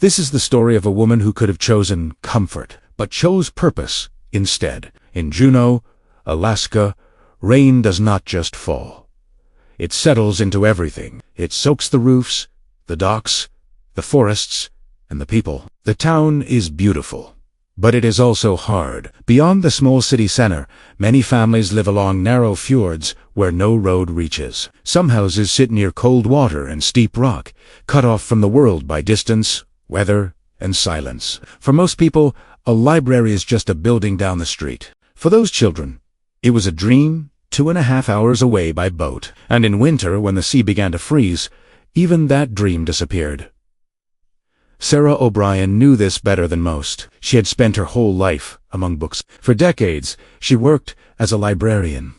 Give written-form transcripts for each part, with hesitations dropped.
This is the story of a woman who could have chosen comfort, but chose purpose instead. In Juneau, Alaska, rain does not just fall. It settles into everything. It soaks the roofs, the docks, the forests, and the people. The town is beautiful, but it is also hard. Beyond the small city center, many families live along narrow fjords where no road reaches. Some houses sit near cold water and steep rock, cut off from the world by distance, weather, and silence. For most people, a library is just a building down the street. For those children, it was a dream 2.5 hours away by boat. And in winter, when the sea began to freeze, even that dream disappeared. Sarah O'Brien knew this better than most. She had spent her whole life among books. For decades, she worked as a librarian.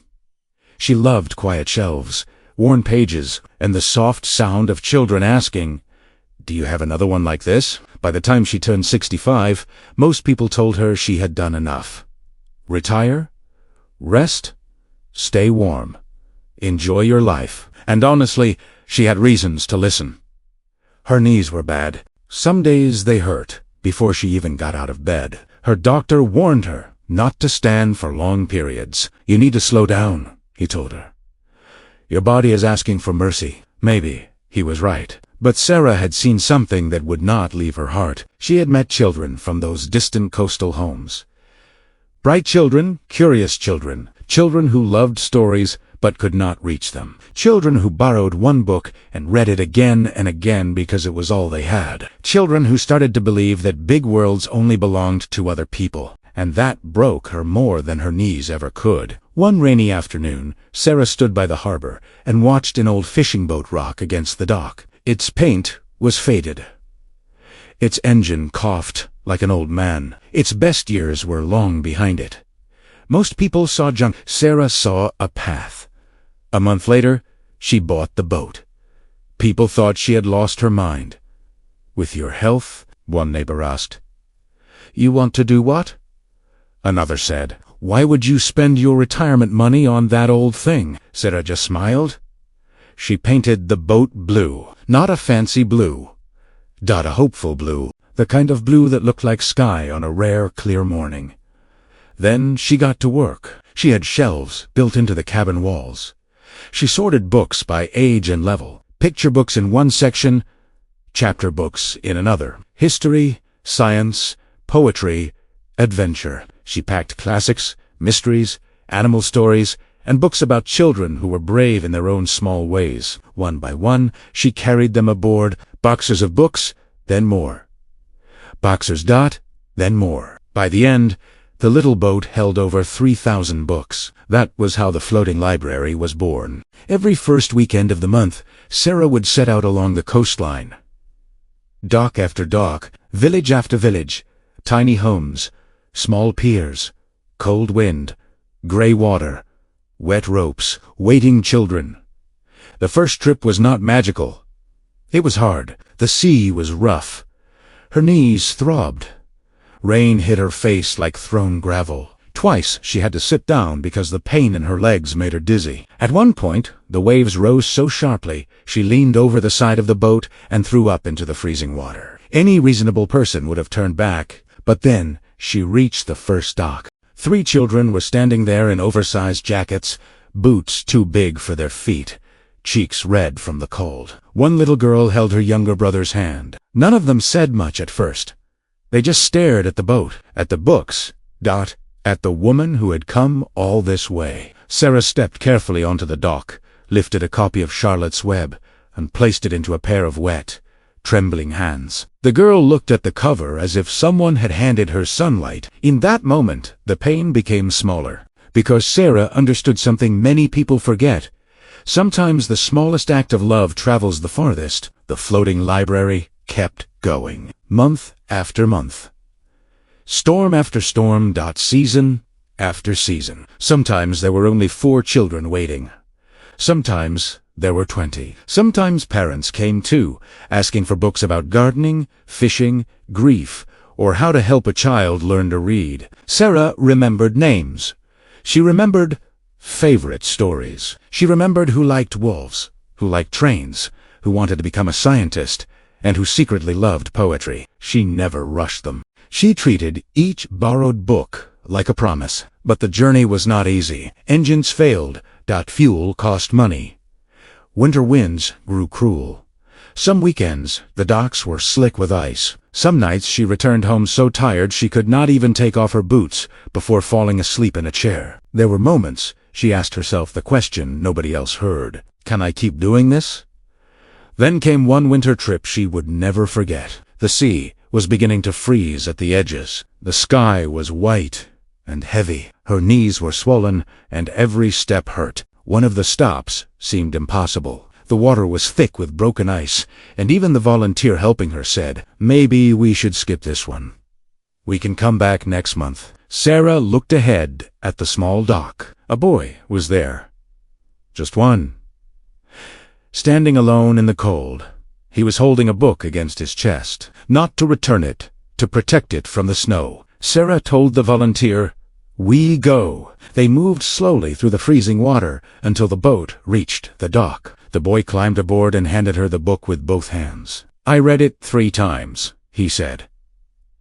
She loved quiet shelves, worn pages, and the soft sound of children asking, "Do you have another one like this?" By the time she turned 65, most people told her she had done enough. Retire, rest, stay warm, enjoy your life. And honestly, she had reasons to listen. Her knees were bad. Some days they hurt before she even got out of bed. Her doctor warned her not to stand for long periods. "You need to slow down," he told her. "Your body is asking for mercy." Maybe he was right. But Sarah had seen something that would not leave her heart. She had met children from those distant coastal homes. Bright children, curious children, children who loved stories but could not reach them. Children who borrowed one book and read it again and again because it was all they had. Children who started to believe that big worlds only belonged to other people. And that broke her more than her knees ever could. One rainy afternoon, Sarah stood by the harbor and watched an old fishing boat rock against the dock. Its paint was faded. Its engine coughed like an old man. Its best years were long behind it. Most people saw junk. Sarah saw a path. A month later, she bought the boat. People thought she had lost her mind. "With your health?" one neighbor asked. "You want to do what?" Another said. "Why would you spend your retirement money on that old thing?" Sarah just smiled. She painted the boat blue. Not a fancy blue. Not a hopeful blue. The kind of blue that looked like sky on a rare, clear morning. Then she got to work. She had shelves built into the cabin walls. She sorted books by age and level. Picture books in one section, chapter books in another. History, science, poetry, adventure. She packed classics, mysteries, animal stories, and books about children who were brave in their own small ways. One by one, she carried them aboard, boxes of books, then more. Boxers dot, then more. By the end, the little boat held over 3,000 books. That was how the floating library was born. Every first weekend of the month, Sarah would set out along the coastline. Dock after dock, village after village, tiny homes, small piers, cold wind, gray water, wet ropes, waiting children. The first trip was not magical. It was hard. The sea was rough. Her knees throbbed. Rain hit her face like thrown gravel. Twice she had to sit down because the pain in her legs made her dizzy. At one point, the waves rose so sharply, she leaned over the side of the boat and threw up into the freezing water. Any reasonable person would have turned back, but then she reached the first dock. 3 children were standing there in oversized jackets, boots too big for their feet, cheeks red from the cold. One little girl held her younger brother's hand. None of them said much at first. They just stared at the boat, at the books, at the woman who had come all this way. Sarah stepped carefully onto the dock, lifted a copy of Charlotte's Web, and placed it into a pair of wet, trembling hands. The girl looked at the cover as if someone had handed her sunlight. In that moment, the pain became smaller, because Sarah understood something many people forget. Sometimes the smallest act of love travels the farthest. The floating library kept going, month after month. Storm after storm, season after season. Sometimes there were only 4 children waiting. Sometimes there were 20. Sometimes parents came too, asking for books about gardening, fishing, grief, or how to help a child learn to read. Sarah remembered names. She remembered favorite stories. She remembered who liked wolves, who liked trains, who wanted to become a scientist, and who secretly loved poetry. She never rushed them. She treated each borrowed book like a promise. But the journey was not easy. Engines failed. Fuel cost money. Winter winds grew cruel. Some weekends, the docks were slick with ice. Some nights she returned home so tired she could not even take off her boots before falling asleep in a chair. There were moments she asked herself the question nobody else heard. Can I keep doing this? Then came one winter trip she would never forget. The sea was beginning to freeze at the edges. The sky was white and heavy. Her knees were swollen, and every step hurt. One of the stops seemed impossible. The water was thick with broken ice, and even the volunteer helping her said, "Maybe we should skip this one. We can come back next month." Sarah looked ahead at the small dock. A boy was there. Just one. Standing alone in the cold. He was holding a book against his chest. Not to return it, to protect it from the snow. Sarah told the volunteer, "We go." They moved slowly through the freezing water until the boat reached the dock. The boy climbed aboard and handed her the book with both hands. "I read it 3 times, he said.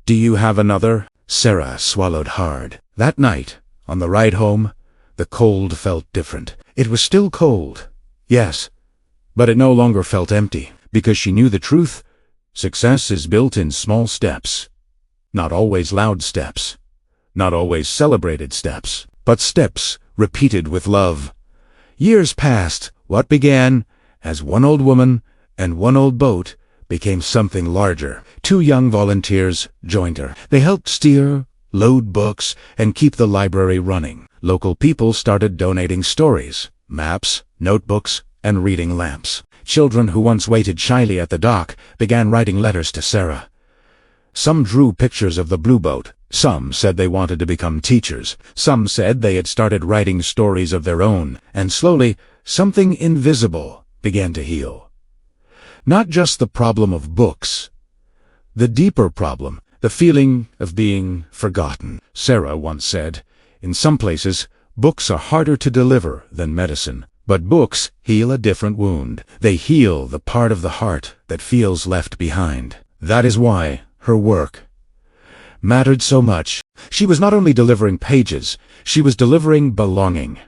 "Do you have another?" Sarah swallowed hard. That night, on the ride home, the cold felt different. It was still cold, yes, but it no longer felt empty, because she knew the truth. Success is built in small steps. Not always loud steps. Not always celebrated steps, but steps repeated with love. Years passed. What began as one old woman and one old boat became something larger. 2 young volunteers joined her. They helped steer, load books, and keep the library running. Local people started donating stories, maps, notebooks, and reading lamps. Children who once waited shyly at the dock began writing letters to Sarah. Some drew pictures of the blue boat. Some said they wanted to become teachers. Some said they had started writing stories of their own. And slowly, something invisible began to heal. Not just the problem of books. The deeper problem, the feeling of being forgotten. Sarah once said, "In some places, books are harder to deliver than medicine. But books heal a different wound. They heal the part of the heart that feels left behind." That is why her work mattered so much. She was not only delivering pages, she was delivering belonging.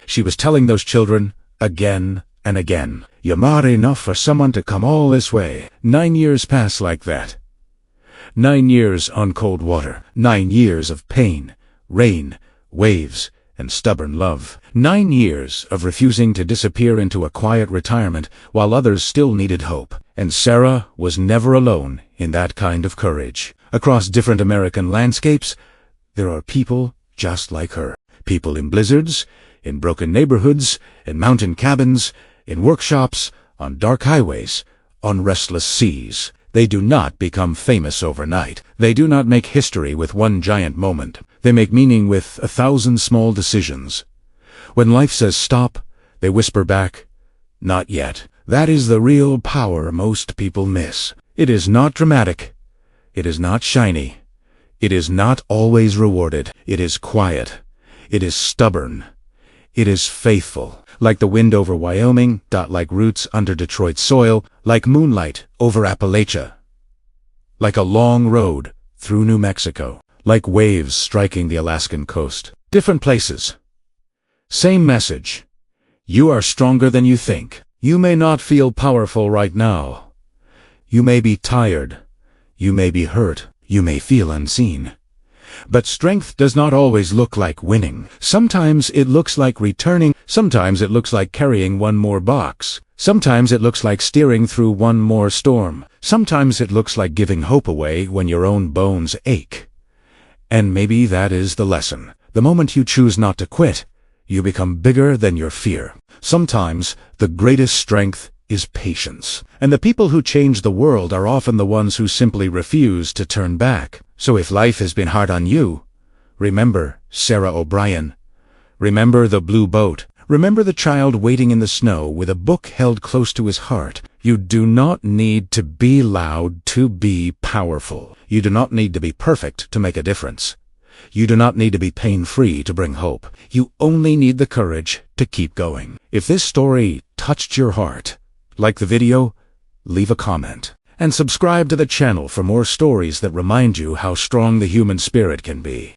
She was telling those children, again and again, "You're not enough for someone to come all this way." 9 years passed like that. 9 years on cold water. 9 years of pain, rain, waves, and stubborn love. 9 years of refusing to disappear into a quiet retirement while others still needed hope. And Sarah was never alone in that kind of courage. Across different American landscapes, there are people just like her. People in blizzards, in broken neighborhoods, in mountain cabins, in workshops, on dark highways, on restless seas. They do not become famous overnight. They do not make history with one giant moment. They make meaning with 1,000 small decisions. When life says stop, they whisper back, "Not yet." That is the real power most people miss. It is not dramatic. It is not shiny. It is not always rewarded. It is quiet. It is stubborn. It is faithful. Like the wind over Wyoming, like roots under Detroit soil, like moonlight over Appalachia. Like a long road through New Mexico. Like waves striking the Alaskan coast. Different places. Same message. You are stronger than you think. You may not feel powerful right now. You may be tired. You may be hurt. You may feel unseen. But strength does not always look like winning. Sometimes it looks like returning. Sometimes it looks like carrying one more box. Sometimes it looks like steering through one more storm. Sometimes it looks like giving hope away when your own bones ache. And maybe that is the lesson. The moment you choose not to quit, you become bigger than your fear. Sometimes the greatest strength is patience. And the people who change the world are often the ones who simply refuse to turn back. So if life has been hard on you, remember Sarah O'Brien. Remember the blue boat. Remember the child waiting in the snow with a book held close to his heart. You do not need to be loud to be powerful. You do not need to be perfect to make a difference. You do not need to be pain-free to bring hope. You only need the courage to keep going. If this story touched your heart, like the video, leave a comment. and subscribe to the channel for more stories that remind you how strong the human spirit can be.